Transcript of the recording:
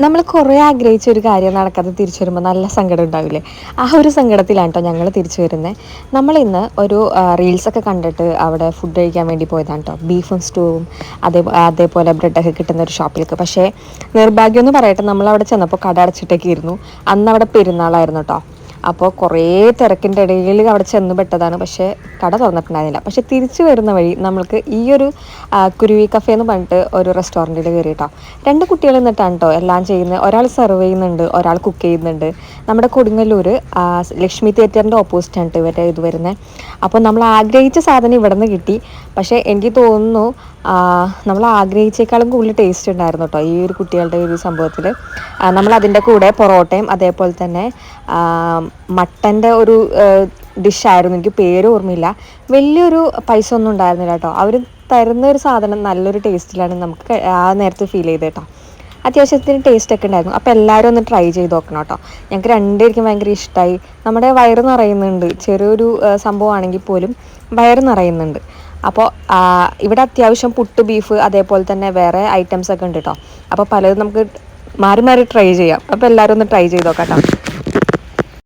നമ്മൾ കുറേ ആഗ്രഹിച്ച ഒരു കാര്യം നടക്കാതെ തിരിച്ചു വരുമ്പോൾ നല്ല സങ്കടം ഉണ്ടാവില്ലേ? ആ ഒരു സങ്കടത്തിലാണ് കേട്ടോ ഞങ്ങൾ തിരിച്ചു വരുന്നത്. നമ്മളിന്ന് ഒരു റീൽസൊക്കെ കണ്ടിട്ട് അവിടെ ഫുഡ് കഴിക്കാൻ വേണ്ടി പോയതാണ് കേട്ടോ. ബീഫും സ്റ്റൂവും അതേപോലെ ബ്രെഡൊക്കെ കിട്ടുന്ന ഒരു ഷോപ്പിലേക്ക്. പക്ഷേ നിർഭാഗ്യം എന്ന് പറയട്ടെ, നമ്മളവിടെ ചെന്നപ്പോൾ കട അടച്ചിട്ടൊക്കെ ഇരുന്നു. അന്ന് അവിടെ പെരുന്നാളായിരുന്നു കേട്ടോ. അപ്പോൾ കുറേ തിരക്കിൻ്റെ ഇടയിൽ അവിടെ ചെന്ന് പെട്ടതാണ്. പക്ഷേ കട തുറന്നിട്ടുണ്ടായിരുന്നില്ല. പക്ഷേ തിരിച്ചു വരുന്ന വഴി നമ്മൾക്ക് ഈ ഒരു കുരുവി കഫേ എന്ന് പറഞ്ഞിട്ട് ഒരു റെസ്റ്റോറൻറ്റിൽ കയറി കേട്ടോ. രണ്ട് കുട്ടികൾ നിന്നിട്ടാണ് കേട്ടോ എല്ലാം ചെയ്യുന്നത്. ഒരാൾ സെർവ് ചെയ്യുന്നുണ്ട്, ഒരാൾ കുക്ക് ചെയ്യുന്നുണ്ട്. നമ്മുടെ കൊടുങ്ങല്ലൂർ ലക്ഷ്മി തിയേറ്ററിൻ്റെ ഓപ്പോസിറ്റാണ് കേട്ടോ ഇവരുടെ ഇത് വരുന്നത്. അപ്പോൾ നമ്മൾ ആഗ്രഹിച്ച സാധനം ഇവിടെ നിന്ന് കിട്ടി. പക്ഷേ എനിക്ക് തോന്നുന്നു നമ്മൾ ആഗ്രഹിച്ചേക്കാളും കൂടുതൽ ടേസ്റ്റ് ഉണ്ടായിരുന്നു കേട്ടോ ഈ ഒരു കുട്ടികളുടെ ഒരു സംഭവത്തിൽ. നമ്മൾ അതിൻ്റെ കൂടെ പൊറോട്ടയും അതേപോലെ തന്നെ മട്ടൻ്റെ ഒരു ഡിഷായിരുന്നു. എനിക്ക് പേര് ഓർമ്മയില്ല. വലിയൊരു പൈസ ഒന്നും ഉണ്ടായിരുന്നില്ല കേട്ടോ. അവർ തരുന്ന ഒരു സാധനം നല്ലൊരു ടേസ്റ്റിലാണ് നമുക്ക് ആ നേരത്തെ ഫീൽ ചെയ്തത് കേട്ടോ. അത്യാവശ്യത്തിന് ടേസ്റ്റൊക്കെ ഉണ്ടായിരുന്നു. അപ്പോൾ എല്ലാവരും ഒന്ന് ട്രൈ ചെയ്ത് നോക്കണം കേട്ടോ. ഞങ്ങൾക്ക് രണ്ടുപേർക്കും ഭയങ്കര ഇഷ്ടമായി. നമ്മുടെ വയറ് നിറയുന്നുണ്ട്. ചെറിയൊരു സംഭവമാണെങ്കിൽ പോലും വയറ് നിറയുന്നുണ്ട്. അപ്പോൾ ഇവിടെ അത്യാവശ്യം പുട്ട്, ബീഫ് അതേപോലെ തന്നെ വേറെ ഐറ്റംസ് ഒക്കെ ഉണ്ട് കേട്ടോ. അപ്പോൾ പലതും നമുക്ക് മാറി മാറി ട്രൈ ചെയ്യാം. അപ്പോൾ എല്ലാവരും ഒന്ന് ട്രൈ ചെയ്ത് നോക്കാം കേട്ടോ.